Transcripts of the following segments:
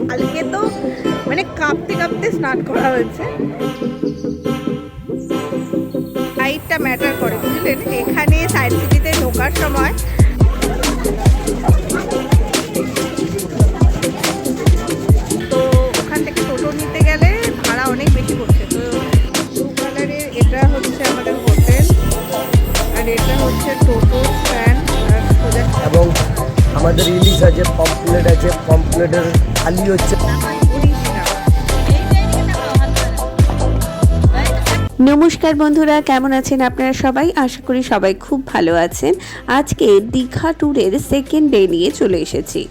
কালকে তো মানে কাঁপতে কাঁপতে স্নান করা হয়েছে। হাইটটা ম্যাটার করে, বুঝলেন? এখানে সায়েন্স সিটিতে ঢোকার সময় তো ওখান থেকে টোটো নিতে গেলে ভাড়া অনেক বেশি পড়ছে। তো ব্লু কালারের এটা হচ্ছে আমাদের হোটেল, আর এটা হচ্ছে টোটো স্ট্যান্ড। আর সোজা এবং আমাদের ইলিশ আছে, পমপ্লেট আছে, পমপ্লেটের থালি হচ্ছে। নমস্কার বন্ধুরা, কেমন আছেন আপনারা সবাই? আশা করি সবাই খুব ভালো আছেন। আজকে দীঘা ট্যুরের সেকেন্ড ডে নিয়ে চলে এসেছি।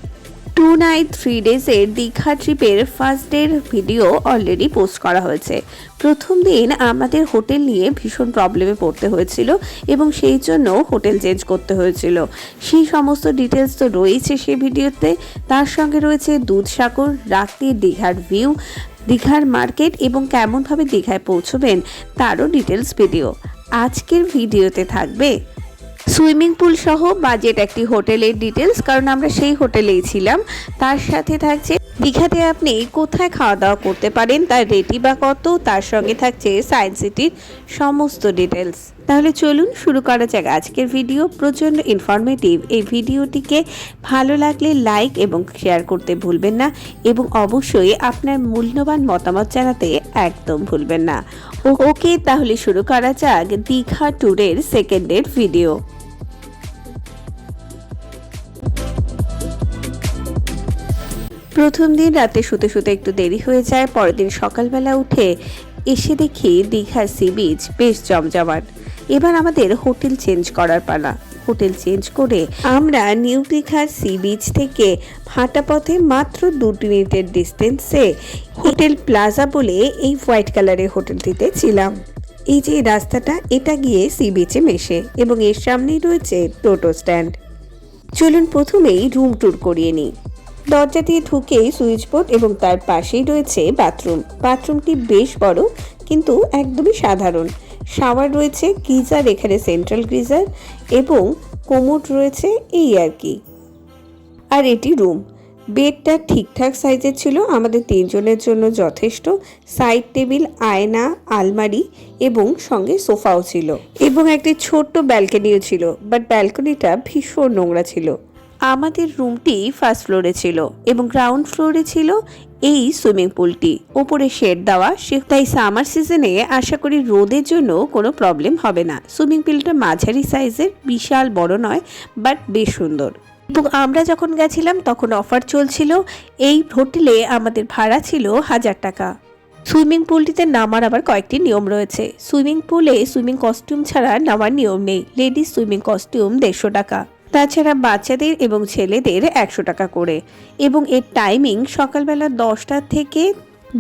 2 নাইট 3 ডেজের দীঘা ট্রিপের ফার্স্ট ডের ভিডিও অলরেডি পোস্ট করা হয়েছে। প্রথম দিন আমাদের হোটেল নিয়ে ভীষণ প্রবলেমে পড়তে হয়েছিল এবং সেই জন্য হোটেল চেঞ্জ করতে হয়েছিল। সেই সমস্ত ডিটেলস তো রয়েছে সেই ভিডিওতে। তার সঙ্গে রয়েছে দুধসাগর, রাতে দীঘার ভিউ, দীঘার মার্কেট এবং কেমনভাবে দীঘায় পৌঁছবেন তারও ডিটেলস ভিডিও। আজকের ভিডিওতে থাকবে সুইমিং পুল সহ বাজেট একটি হোটেলের ডিটেলস, কারণ আমরা সেই হোটেলেই ছিলাম। তার সাথে থাকছে দীঘাতে আপনি কোথায় খাওয়া দাওয়া করতে পারেন, তার রেটি বা কত, তার সঙ্গে থাকছে সায়েন্স সিটির সমস্ত ডিটেলস। তাহলে চলুন শুরু করা যাক আজকের ভিডিও। প্রচণ্ড ইনফরমেটিভ এই ভিডিওটিকে ভালো লাগলে লাইক এবং শেয়ার করতে ভুলবেন না, এবং অবশ্যই আপনার মূল্যবান মতামত জানাতে একদম ভুলবেন না। ওকে, তাহলে শুরু করা যাক দীঘা ট্যুরের সেকেন্ড ডের ভিডিও। প্রথম দিন রাতে শুতে শুতে একটু দেরি হয়ে যায়। পরের দিন সকালবেলা উঠে এসে দেখি দীঘার সি বিচ বেশ জমজমাট। এবার আমাদের হোটেল চেঞ্জ করার পালা। হোটেল চেঞ্জ করে আমরা নিউ দীঘার সি বিচ থেকে হাঁটা পথে মাত্র 2 মিনিটের ডিস্টেন্সে হোটেল প্লাজা বলে এই হোয়াইট কালারের হোটেলটিতে ছিলাম। এই যে রাস্তাটা, এটা গিয়ে সি বিচে মেশে এবং এর সামনেই রয়েছে টোটো স্ট্যান্ড। চলুন প্রথমেই রুম ট্যুর করিয়ে নিই। দরজা দিয়ে ঢুকেই সুইচ বোর্ড এবং তার পাশেই রয়েছে বাথরুম। বাথরুমটি বেশ বড় কিন্তু একদমই সাধারণ। শাওয়ার রয়েছে, গিজার এখানে সেন্ট্রাল গিজার, এবং কোমোড রয়েছে, এই আর কি। আর এটি রুম। বেডটা ঠিকঠাক সাইজের ছিল, আমাদের 3 জনের জন্য যথেষ্ট। সাইড টেবিল, আয়না, আলমারি এবং সঙ্গে সোফাও ছিল, এবং একটি ছোট্ট ব্যালকনিও ছিল, বাট ব্যালকনিটা ভীষণ নোংরা ছিল। আমাদের রুমটি ফার্স্ট ফ্লোরে ছিল এবং গ্রাউন্ড ফ্লোরে ছিল এই সুইমিং পুলটি। ওপরে শেড দেওয়া, তাই সামার সিজনে আশা করি রোদের জন্য কোনো প্রবলেম হবে না। সুইমিং পুলটা মাঝারি সাইজের, বিশাল বড় নয়, বাট বেশ সুন্দর। এবং আমরা যখন গেছিলাম তখন অফার চলছিল। এই হোটেলে আমাদের ভাড়া ছিল 1000 টাকা। সুইমিং পুলটিতে নামার আবার কয়েকটি নিয়ম রয়েছে। সুইমিং পুলে সুইমিং কস্টিউম ছাড়া নামার নিয়ম নেই। লেডিস সুইমিং কস্টিউম 150 টাকা, তাছাড়া বাচ্চাদের এবং ছেলেদের 100 টাকা করে। এবং এর টাইমিং সকালবেলা 10টা থেকে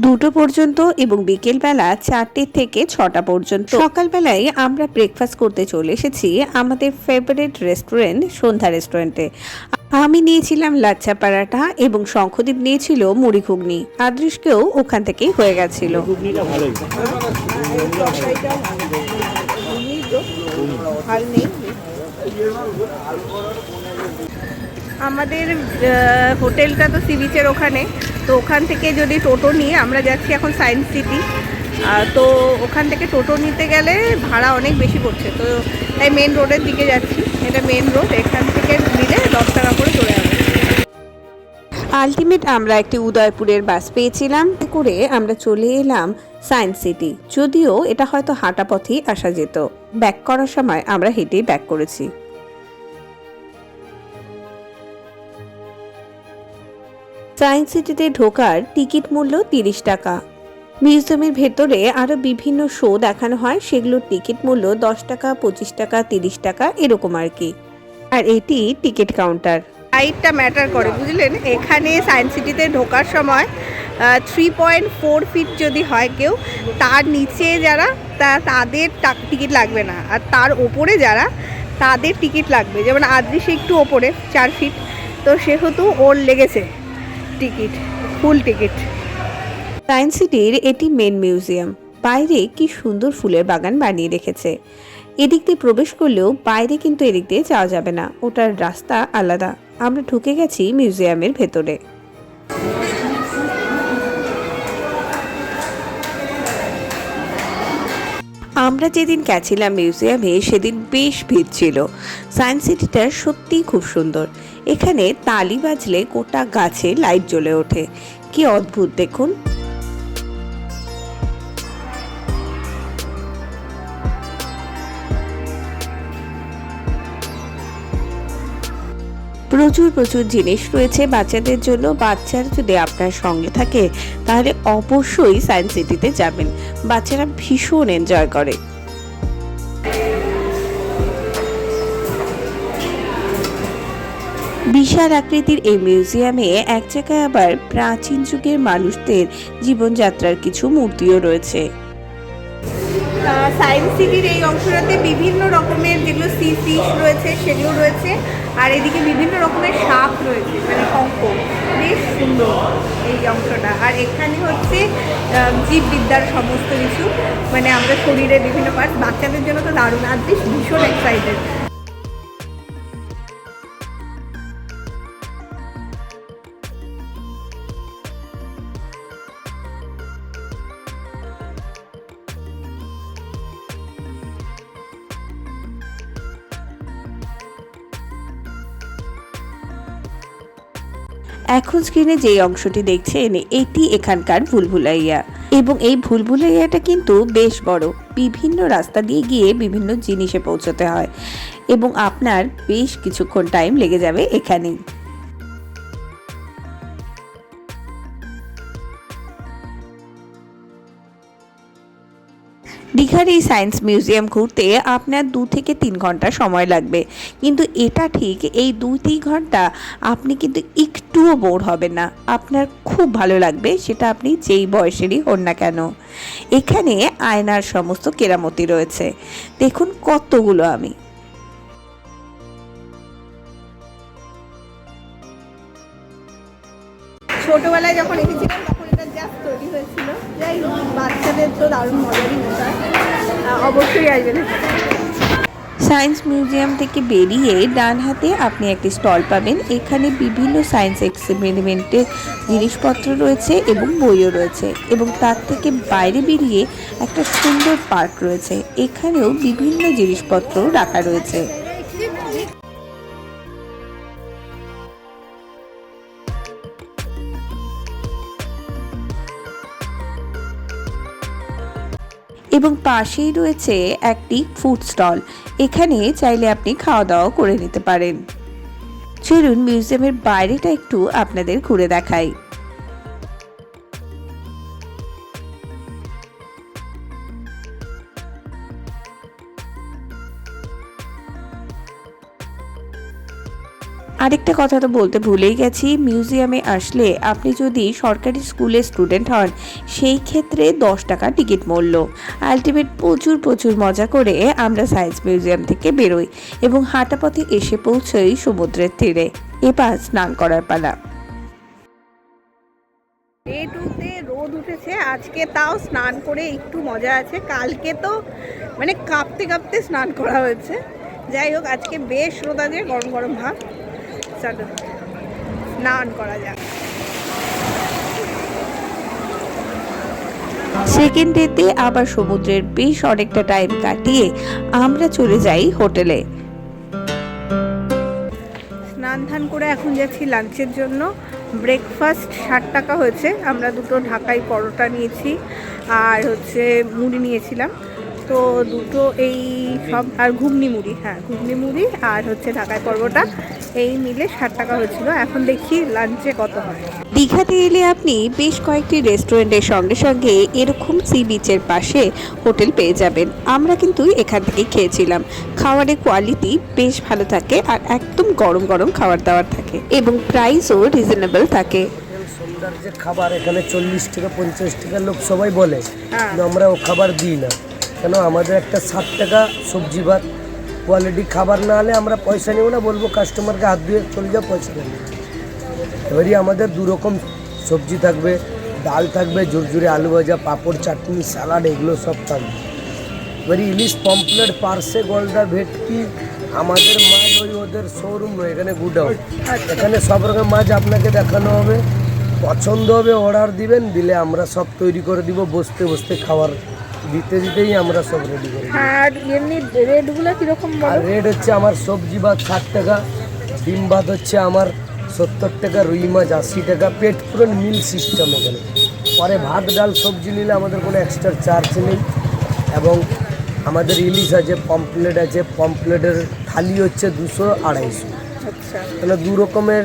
2টো পর্যন্ত এবং বিকেলবেলা 4টে থেকে 6টা পর্যন্ত। সকালবেলায় আমরা ব্রেকফাস্ট করতে চলে এসেছি আমাদের ফেভারিট রেস্টুরেন্ট সন্ধ্যা রেস্টুরেন্টে। আমি নিয়েছিলাম লাচ্ছা পরাঠা এবং শঙ্খদীপ নিয়েছিল মুড়ি ঘুগনি। আদৃশকেও ওখান থেকেই হয়ে গেছিল। আমাদের হোটেলটা তো সি বিচের ওখানে, তো ওখান থেকে যদি টোটো নিয়ে আমরা যাচ্ছি এখন সায়েন্স সিটি, তো ওখান থেকে টোটো নিতে গেলে ভাড়া অনেক বেশি পড়ছে। তো তাই মেন রোডের দিকে যাচ্ছি, এটা মেন রোড, এখান থেকে নিলে 10 টাকা করে চলে যাবে। আলটিমেট আমরা একটি উদয়পুরের বাস পেয়েছিলাম, করে আমরা চলে এলাম সায়েন্স সিটি। যদিও এটা হয়তো হাঁটা পথেই আসা যেত, ব্যাক করার সময় আমরা হেঁটেই ব্যাক করেছি। সায়েন্স সিটিতে ঢোকার টিকিট মূল্য 30 টাকা। মিউজিয়ামের ভেতরে আরো বিভিন্ন শো দেখানো হয়, সেগুলোর টিকিট মূল্য 10 টাকা, 25 টাকা, 30 টাকা এরকম আর কি। আর এটি টিকিট কাউন্টার। হাইটটা ম্যাটার করে, বুঝলেন? এখানে সায়েন্স সিটিতে ঢোকার সময় 3.4 ফিট যদি হয় কেউ, তার নিচে যারা তাদের টিকিট লাগবে না, আর তার ওপরে যারা তাদের টিকিট লাগবে। যেমন আদৃশ একটু ওপরে 4 ফিট, তো সেহেতু ওর লেগেছে টিকিট, ফুল টিকিট। সায়েন্স সিটির এটি মেন মিউজিয়াম। বাইরে কি সুন্দর ফুলের বাগান বানিয়ে রেখেছে। এদিক দিয়ে প্রবেশ করলেও বাইরে কিন্তু এদিক দিয়ে যাওয়া যাবে না, ওটার রাস্তা আলাদা। আমরা ঢুকে গেছি মিউজিয়ামের ভেতরে। আমরা যেদিন গেছিলাম মিউজিয়ামে সেদিন বেশ ভিড় ছিল। সায়েন্স সিটিটা সত্যিই খুব সুন্দর। এখানে তালি বাজলে গোটা গাছে লাইট জ্বলে ওঠে, কি অদ্ভুত দেখুন। প্রচুর প্রচুর জিনিস রয়েছে বাচ্চাদের জন্য। বাচ্চারা যদি আপনার সঙ্গে থাকে তাহলে অবশ্যই সায়েন্স সিটিতে যাবেন, বাচ্চারা ভীষণ এনজয় করে। বিশাল আকৃতির এই মিউজিয়ামে এক জায়গায় আবার প্রাচীন যুগের মানুষদের জীবনযাত্রার কিছু মূর্তিও রয়েছে। সায়েন্স সিটির এই অংশটাতে বিভিন্ন রকমের যেগুলো সি ফিশ রয়েছে সেগুলো রয়েছে, আর এদিকে বিভিন্ন রকমের সাপ রয়েছে, মানে শঙ্খ, বেশ সুন্দর এই অংশটা। আর এখানে হচ্ছে জীববিদ্যার সমস্ত কিছু, মানে আমরা শরীরের বিভিন্ন পার্ট। বাচ্চাদের জন্য তো দারুণ, আর বেশ ভীষণ এক্সাইটেড। এখন স্ক্রিনে যে অংশটি দেখছেন এটি এখানকার ভুলভুলাইয়া, এবং এই ভুলভুলাইয়াটা কিন্তু বেশ বড়। বিভিন্ন রাস্তা দিয়ে গিয়ে বিভিন্ন জিনিসে পৌঁছতে হয় এবং আপনার বেশ কিছুক্ষণ টাইম লেগে যাবে এখানেই। দীঘার এই সায়েন্স মিউজিয়াম ঘুরতে আপনার 2 থেকে 3 ঘন্টা সময় লাগবে, কিন্তু এটা ঠিক এই 2-3 ঘন্টা আপনি কিন্তু একটুও বোর হবেন না, আপনার খুব ভালো লাগবে, সেটা আপনি যেই বয়সেরই হন না কেন। এখানে আয়নার সমস্ত কেরামতি রয়েছে, দেখুন কতগুলো। আমি ছোটবেলায় যখন এসেছিলাম তখন এটা জাস্ট তৈরি হয়েছিল। যাই হোক, বাচ্চাদের তো দারুণ মজারই ব্যাপার, অবশ্যই আসবেন। সায়েন্স মিউজিয়াম থেকে বেরিয়ে ডান হাতে আপনি একটি স্টল পাবেন। এখানে বিভিন্ন সায়েন্স এক্সপেরিমেন্টের জিনিসপত্র রয়েছে এবং বইও রয়েছে, এবং তার থেকে বাইরে বেরিয়ে একটা সুন্দর পার্ক রয়েছে, এখানেও বিভিন্ন জিনিসপত্র রাখা রয়েছে। এবং পাশেই রয়েছে একটি ফুড স্টল, এখানে চাইলে আপনি খাওয়া দাওয়া করে নিতে পারেন। চলুন মিউজিয়ামের বাইরেটা একটু আপনাদের ঘুরে দেখাই। আরেকটা কথা তো বলতে ভুলেই গেছি, মিউজিয়ামে আসলে আপনি যদি সরকারি স্কুলের স্টুডেন্ট হন সেই ক্ষেত্রে 10 টাকা টিকিট মূল্য। আলটিমেট প্রচুর মজা করে আমরা সায়েন্স মিউজিয়াম থেকে বেরোই এবং হাঁটা পথে এসে পৌঁছই সমুদ্রের তীরে। এবার স্নান করার পালা। ডে2তে রোদ উঠেছে, আজকে তাও স্নান করে একটু মজা আছে। কালকে তো মানে কাঁপতে স্নান করা হয়েছে। যাই হোক, আজকে বেশ রোদ আছে, গরম ভাব। চলো স্নান করা যাক। সেকেন্ড ডেতে আবার সমুদ্রের বেশ অনেকটা টাইম কাটিয়ে আমরা চলে যাই হোটেলে। স্নান ধান করে এখন যাচ্ছি লাঞ্চের জন্য। ব্রেকফাস্ট 60 টাকা হয়েছে। আমরা 2টো ঢাকাই পরোটা নিয়েছি আর হচ্ছে মুড়ি নিয়েছিলাম, তো 2টো এই সব, আর ঘুগনি মুড়ি আর হচ্ছে ঢাকাই পরোটা, এই মিলে 60 টাকা হয়েছিল। এখন দেখি লাঞ্চে কত হয়। দীঘাতে এলে আপনি বেশ কয়েকটি রেস্টুরেন্টের সঙ্গে সঙ্গে এরকম সি বিচের পাশে হোটেল পেয়ে যাবেন। আমরা কিন্তু এখান থেকে খেয়েছিলাম। খাবারের কোয়ালিটি বেশ ভালো থাকে আর একদম গরম খাবার দাবার থাকে এবং প্রাইসও রিজনেবল থাকে। সন্ধ্যার যে খাবার এখানে 40 টাকা 50 টাকা লোক সবাই বলে, কিন্তু আমরা ও খাবার দিই না, কেন আমাদের একটা 60 টাকা সবজি ভাত কোয়ালিটি খাবার না হলে আমরা পয়সা নেব না, বলবো কাস্টমারকে হাত দিয়ে চলে যাও, পয়সা নেব। এবারই আমাদের 2 রকম সবজি থাকবে, ডাল থাকবে, ঝুরঝুরে আলু ভাজা, পাঁপড়, চাটনি, স্যালাড, এগুলো সব থাকবে। এবার ইলিশ পমপ্লেট পার্সে গলদা ভেটকি আমাদের মাছ ওই ওদের শোরুম নয়, এখানে গুডাউন। এখানে সব রকম মাছ আপনাকে দেখানো হবে, পছন্দ হবে অর্ডার দিবেন, দিলে আমরা সব তৈরি করে দিব, বসতে বসতে খাবার দিতে দিতেই আমরা সব রেডি করে দিই। আর এমনি রেটগুলো কীরকম? আর রেট হচ্ছে আমার সবজি ভাত 60 টাকা, ডিম ভাত হচ্ছে আমার 70 টাকা, রুই মাছ 80 টাকা, পেট পুরো মিল সিস্টেম এখানে। পরে ভাত ডাল সবজি নিলে আমাদের কোনো এক্সট্রা চার্জ নেই। এবং আমাদের ইলিশ আছে, পমপ্লেট আছে, পমপ্লেটের থালি হচ্ছে 200-250। আচ্ছা, তাহলে দু রকমের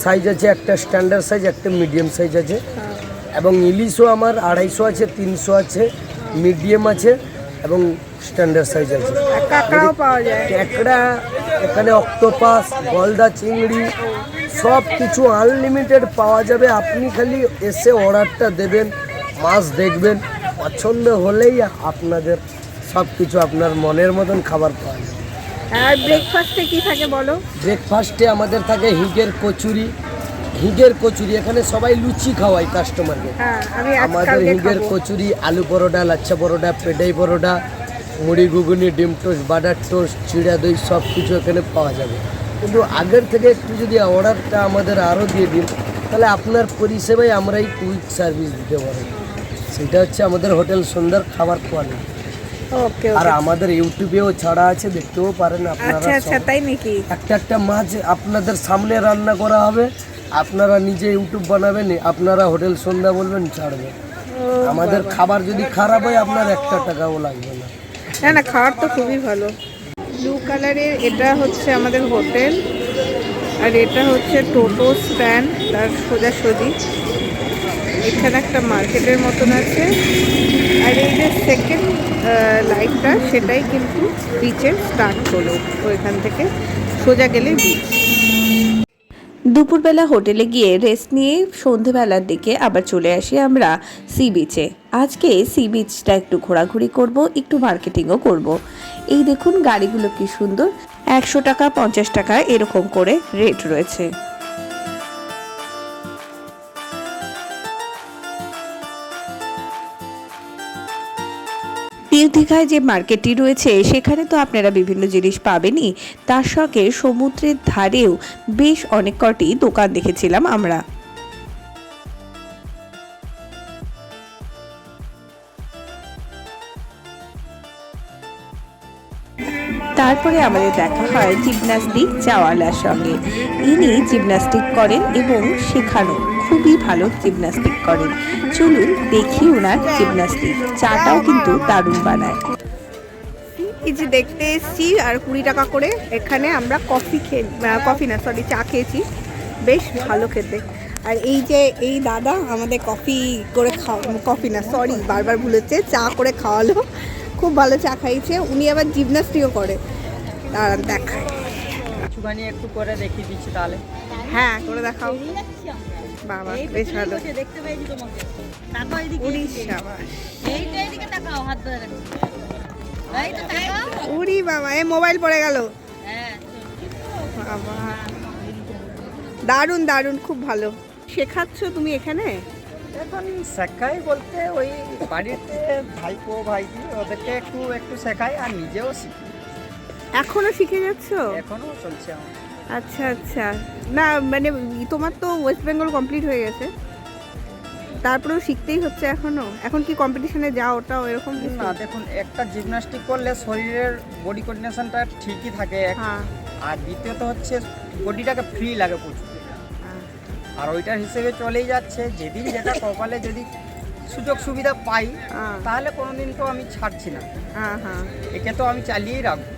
সাইজ আছে, একটা স্ট্যান্ডার্ড সাইজ, একটা মিডিয়াম সাইজ আছে। এবং ইলিশও আমার 250 আছে, 300 আছে, মিডিয়াম আছে এবং স্ট্যান্ডার্ড সাইজ আছে। কাঁকড়াও পাওয়া যায়? ক্যাকড়া এখানে, অক্টোপাস, গলদা চিংড়ি সব কিছু আনলিমিটেড পাওয়া যাবে। আপনি খালি এসে অর্ডারটা দেবেন, মাছ দেখবেন, পছন্দ হলেই আপনাদের সব কিছু আপনার মনের মতন খাবার পাওয়া যাবে। আর ব্রেকফাস্টে কি থাকে বলো? ব্রেকফাস্টে আমাদের থাকে হিগের কচুরি। হিগের কচুরি এখানে সবাই লুচি খাওয়ায় কাস্টমারকে। আমাদের হিগের কচুরি, আলু পরোটা, লাচ্ছা পরোটা, পেটাই পরোটা, মুড়ি ঘুগনি, ডিম টোস্ট, বাটার টোস্ট, চিড়া দই সব কিছু এখানে পাওয়া যাবে। কিন্তু আগের থেকে একটু যদি অর্ডারটা আমাদের আরও দিয়ে দিন, তাহলে আপনার পরিষেবায় আমরাই কুইক সার্ভিস দিতে পারি। সেটা হচ্ছে আমাদের হোটেল সুন্দর খাবার কোয়ালিটি। ওকে। আর আমাদের ইউটিউবেও ছাড়া আছে, দেখতেও পারেন আপনারা। আচ্ছা, তাই নাকি? একটা মাছ আপনাদের সামনে রান্না করা হবে, আপনারা নিজে ইউটিউব বানাবেন, আপনারা হোটেল সন্ধ্যা বলবেন, ছাড়বে। আমাদের খাবার যদি খারাপ হয় আপনার 1 টাকাও লাগবে না। না, খাবার তো খুবই ভালো। ব্লু কালারের এটা হচ্ছে আমাদের হোটেল, আর এটা হচ্ছে টোটো স্ট্যান্ড, তার সোজাসুজি। এখানে একটা মার্কেটের মতন আছে, আর এই যে সেকেন্ড লাইটটা সেটাই কিন্তু বিচের স্টার্ট হলো, ওইখান থেকে সোজা গেলে বিচ। দুপুরবেলা হোটেলে গিয়ে রেস্ট নিয়ে সন্ধেবেলার দিকে আবার চলে আসি আমরা সি বিচে। আজকে সি বিচটা একটু ঘোরাঘুরি করব, একটু মার্কেটিংও করব। এই দেখুন গাড়িগুলো কি সুন্দর, 100 টাকা 50 টাকা এরকম করে রেট রয়েছে। নিউ দীঘায় যে মার্কেটটি রয়েছে সেখানে তো আপনারা বিভিন্ন জিনিস পাবেনই, তার সঙ্গে সমুদ্রের ধারেও বেশ অনেক কটি দোকান দেখেছিলাম আমরা। তারপরে আমাদের দেখা হয় জিমন্যাস্টিক চাওয়ালার সঙ্গে। ইনি জিমন্যাস্টিক করেন এবং শেখানো, খুবই ভালো জিমন্যাস্টিক করেন। চলুন দেখি ওনার জিমন্যাস্টিক। চাটাও কিন্তু দারুণ বানায়। এই যে দেখতে এসছি, আর 20 টাকা করে এখানে আমরা চা খেয়েছি, বেশ ভালো খেতে। আর এই যে এই দাদা আমাদের বারবার ভুলেছে, চা করে খাওয়ালো, খুব ভালো চা খাইছে। উনি আবার জিমন্যাস্টিকও করে, দেখায় একটু করে দেখিয়ে দিচ্ছি তাহলে। হ্যাঁ, করে দেখাও। বাবা বেশ ভালো। উড়ি বাবা, এ মোবাইল পড়ে গেল। বাবা দারুণ দারুণ, খুব ভালো শেখাচ্ছ তুমি এখানে। এখন শেখাই বলতে ওই বাড়িতে ভাইপো ভাইজি ওদেরকে একটু একটু শেখাই, আর নিজেও শিখি। এখনো শিখে যাচ্ছ? এখনো চলছে আমার। আচ্ছা আচ্ছা, না মানে তোমার তো ওয়েস্ট বেঙ্গল কমপ্লিট হয়ে গেছে, তারপরেও শিখতেই হচ্ছে এখনো। এখন কি কম্পিটিশনে যাও ওটাও এরকম কিছু? না, দেখুন একটা জিমন্যাস্টিক করলে শরীরের বডি কোঅর্ডিনেশনটা ঠিকই থাকে, আর দ্বিতীয়ত হচ্ছে বডিটাকে ফ্রি লাগে প্রচুর। আর ওইটার হিসেবে চলেই যাচ্ছে, যেদিন যেটা কপালে যদি সুযোগ সুবিধা পাই তাহলে কোনোদিন তো আমি ছাড়ছি না, একে তো আমি চালিয়েই রাখবো।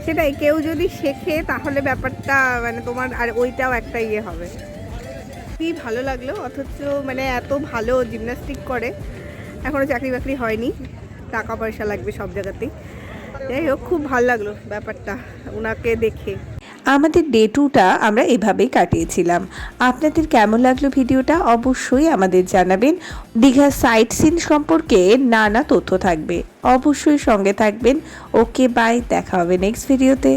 সেটাই, কেউ যদি শেখে তাহলে ব্যাপারটা মানে তোমার আর ওইটাও একটা ইয়ে হবে। খুবই ভালো লাগলো, অথচ মানে এত ভালো জিমন্যাস্টিক করে, এখনও চাকরি বাকরি হয়নি, টাকা পয়সা লাগবে সব জায়গাতেই। যাই হোক, খুব ভালো লাগলো ব্যাপারটা ওনাকে দেখে। আমাদের ডে 2টা আমরা এভাবেই কাটিয়েছিলাম। আপনাদের কেমন লাগলো ভিডিওটা অবশ্যই আমাদের জানাবেন। দীঘার সাইট সিন সম্পর্কে নানা তথ্য থাকবে, অবশ্যই সঙ্গে থাকবেন। ওকে বাই, দেখা হবে নেক্সট ভিডিওতে।